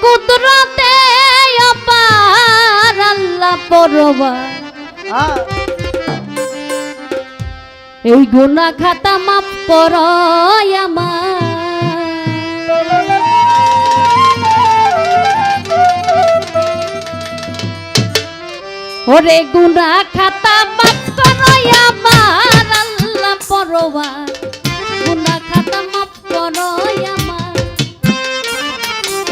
কুদরতে অপার আল্লাহ পরবার এই গুনাহ খাতা মাফ করো আমার ওরে গুনাহ খাতা মাফ করো আমার আল্লাহ পরবার গুনাহ খাতা মাফ করো আমার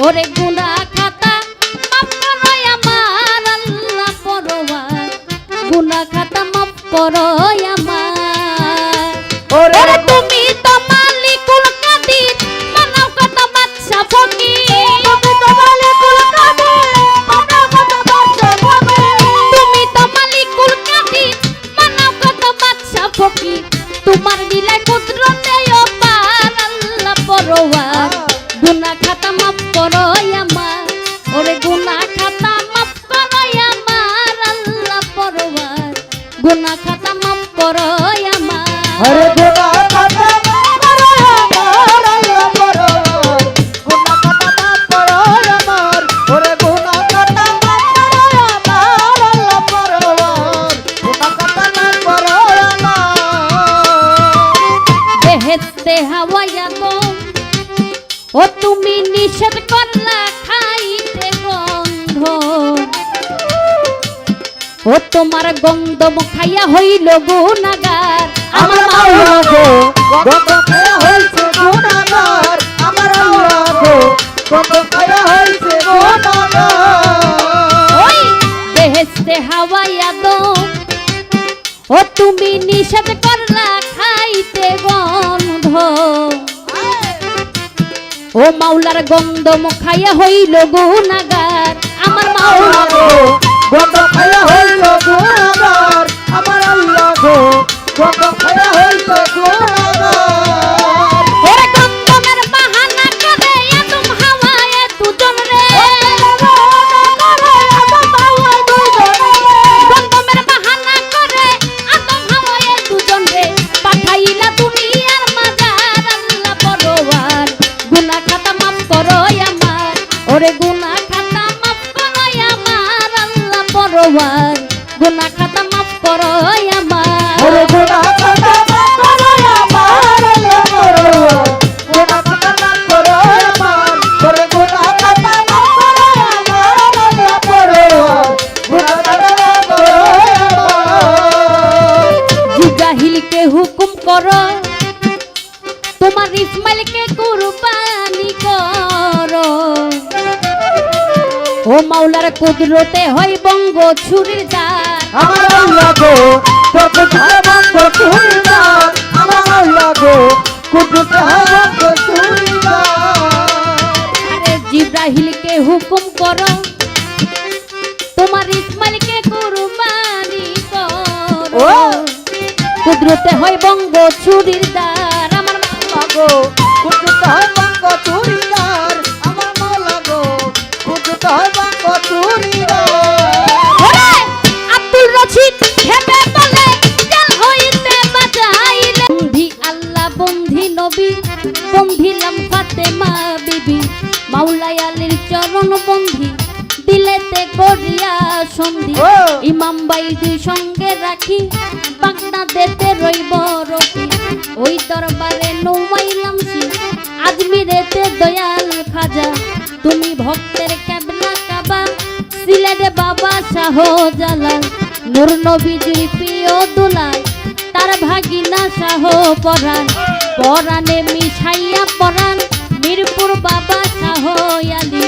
ওরে গুনাহ খাতা মাফ করো আমার আল্লাহ পরবার গুনাহ খাতা মাফ করো আমার ওরে তুমি তো মালিকুল কাদির মানব কত বাদশা ফকির তুমি তো মালিকুল কাদির মানব কত বাদশা ফকির তুমি তো মালিকুল কাদির মানব কত বাদশা ফকির তোমার লীলায় কুদরতে অপার আল্লাহ পরওয়ার গুনাহ খাতা মাফ করো আমার ওরে গুনাহ খাতা মাফ করো আমার আল্লাহ পরওয়ার গুনাহ খাতা মাফ করো আমার আরে গুনাহ খাতা মাফ করো আমার আল্লাহ পরওয়ার গুনাহ খাতা মাফ করো আমার ওরে গুনাহ খাতা মাফ করো আমার আল্লাহ পরওয়ার গুনাহ খাতা মাফ করো আমার বেহেশতে হাওয়া গো ও তুমি নিষেধ করলা খাইতে গন্ধ ও তোমার গন্ধ খাইয়া হইল গুনাহগার আমার আল্লাহ গো গন্ধ খায়া হইছে গুনাহগার আমার আল্লাহ গো গন্ধ খায়া হইছে গুনাহগার ওই বেহেশতে হাওয়া গো ও তুমি নিষেধ করলা খাইতে গন্ধ ও মাওলার গন্ধ খাইয়া হইল গুনাহগার আমার মাওলা গো গন্ধ খায়া হইল গুনাহগার আমার আল্লাহ গো গন্ধ খায়া হইল গুনাহগার ওরে গন্ধমের বাহানা করে আদম হাওয়া এ দুজন রে গন্ধমের বাহানা করে আদম হাওয়া এ দুজন রে পাঠাইলা দুনিয়ার মাজার আল্লাহ পরওয়ার গুনাহ খাতা মাফ করো আমার ওরে গুনাহ খাতা মাফ করো আমার আল্লাহ পরওয়ার গুনাহ খাতা মাফ করো আমার ওরে গুনাহ খাতা মাফ করো আমার আল্লাহ পরওয়ার গুনাহ খাতা মাফ করো আমার ওরে গুনাহ খাতা মাফ করো আমার আল্লাহ পরওয়ার গুনাহ খাতা মাফ করো আমার জিব্রাইলকে হুকুম করো তোমার ইসমাইলকে কুরবানি করো ও মাওলার কুদরতে হয় বঙ্গ ছুরির জার আমার আল্লাহ গো কুদরত হয় বঙ্গ ছুরির জার আমার আল্লাহ গো কুদরত হয় বঙ্গ ছুরির জার আরে জিব্রাইলকে হুকুম করো তোমার ইসমাইলকে কুরবানি করো ও কুদরতে হয় বঙ্গ ছুরির জার আমার আল্লাহ গো কুদরত হয় বঙ্গ ছুরির জার আমার মাওলা গো কুদরত হয় বঙ্গ ছুরির জার ওরে আব্দুল রশিদ হেবে বলে জাল হইতে বাজাইলে বন্ধি আল্লাহ বন্ধি নবী বন্ধিলাম ফাতেমা বিবি মাওলা আলীর চরণ বন্ধি দিলেতে করিয়া সন্ধি ও ইমাম বাইদি সঙ্গে রাখি পাকনা দেতে রইব রকি ওই দরবারে নৌমাইলাম সি আজমিরেতে দয়াল খাজা তুমি ভক্তের কেবলা কাবা সিলেট বাবা শাহ জালাল নূর নবীজির প্রিয় দুলাল তার ভাগিনা শাহ পরাণ পরাণে মিশাইয়া পরাণ মিরপুর বাবা শাহ আলী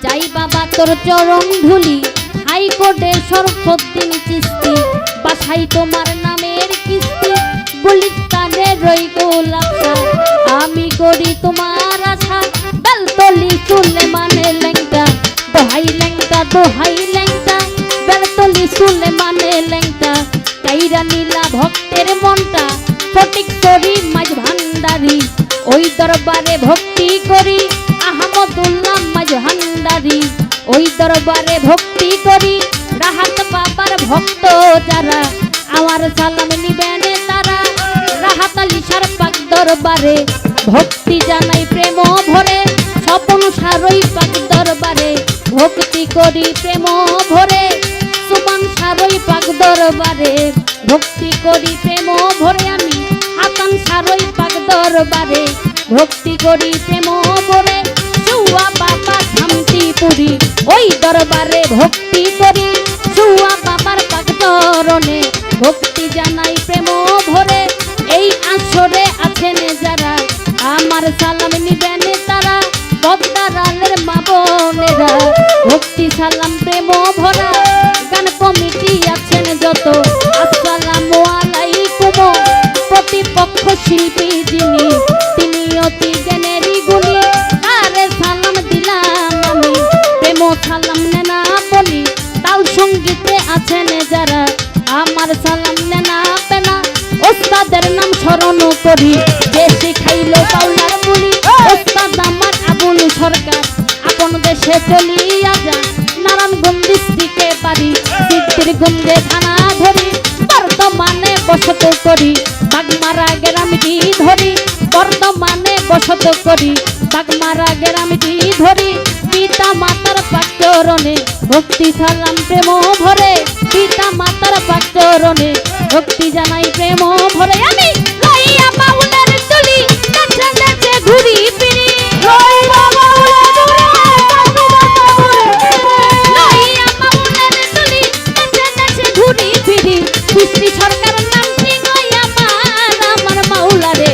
চাই বাবা তোর চরণ ধুলি হাইকোর্টে শরফুদ্দিন চিশতি বাসাই তোমার নামের কিস্তি গুলিস্তানে রই গোলাপশা আমি করি তোমার আশা বেলতলি সুলেমানে লেঙ্গা দোহাই লেঙ্গা বেলতলি সুলেমানে লেঙ্গা কাইরা নীলা ভক্তের মনটা ফটিক করি মাঝ ভান্ডারি ওই দরবারে ভক্তি করি আহমদুল্লাহ মাঝ ভান্ডারি ওই দরবারে ভক্তি করি রাহাত বাবার ভক্ত যারা আমার সালাম নিবেন তারা রাহাত আলী সার পাক দরবারে ভক্তি জানাই প্রেম ভরে স্বপন সারই পাক দরবারে ভক্তি করি প্রেম ভরে সুমন সারই পাক দরবারে ভক্তি করি প্রেম ভরে আমি হাসান সারই পাক দরবারে ভক্তি করি প্রেম ভরে চুয়া বাবা শান্তিপুরি ওই দরবারে ভক্তি করি চুয়া বাবার পাক চরণে ভক্তি জানাই প্রেম ভরে এই আসরে আছেন যারা আমার সালাম নিবেন তারা বদ্দারালের মা বোনেরা ভক্তি সালাম প্রেম ভরা গান কমিটি আছেন যত আসসালামু আলাইকুম প্রতিপক্ষ শিল্পী যিনি তিনি অতি জ্ঞানেরই গুণী তারে সালাম দিলাম আমি প্রেম সালাম নেনা বলি তাল সঙ্গীতে আছেন যারা আমার সালাম নেনা পেনা ওস্তাদের নাম স্মরণ করি যে শিখাইল পাউলার বলি ওস্তাদ আমার আবুল সরকার আপন দেশে চলিয়া যা নারায়ণগঞ্জ ডিস্ট্রিক্টে বাড়ি সিদ্ধিরগঞ্জে থানা ধরি বর্তমানে বসত করি বাগমারা গ্রামটি ধরি বর্তমানে বসত করি বাগমারা গ্রামটি ধরি পিতা মাতার পাচরণে ভক্তি সালাম প্রেম ভরে পিতা মাতার পাচরণে ভক্তি জানাই প্রেম ভরে আমি লইয়া বাউলের চলি নাচে নাচে ঘুরি ফিরি লইয়া বাউলের চলি নাচে নাচে ঘুরি ফিরি কৃষ্টি সরকার নাম ঠিক আমার আমার মাওলা রে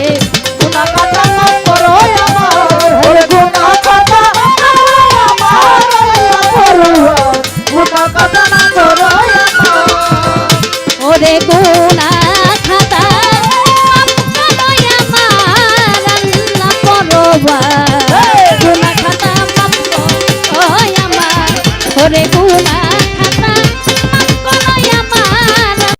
গুনা কথা মাফ করো আমার ওরে গুনা কথা গুনা কথা না করো আমার ওরে গুনা খাতা মাফ করো আমার আল্লাহ পরওয়ার গুনা খাতা মাফ করো আমার ওরে গুনা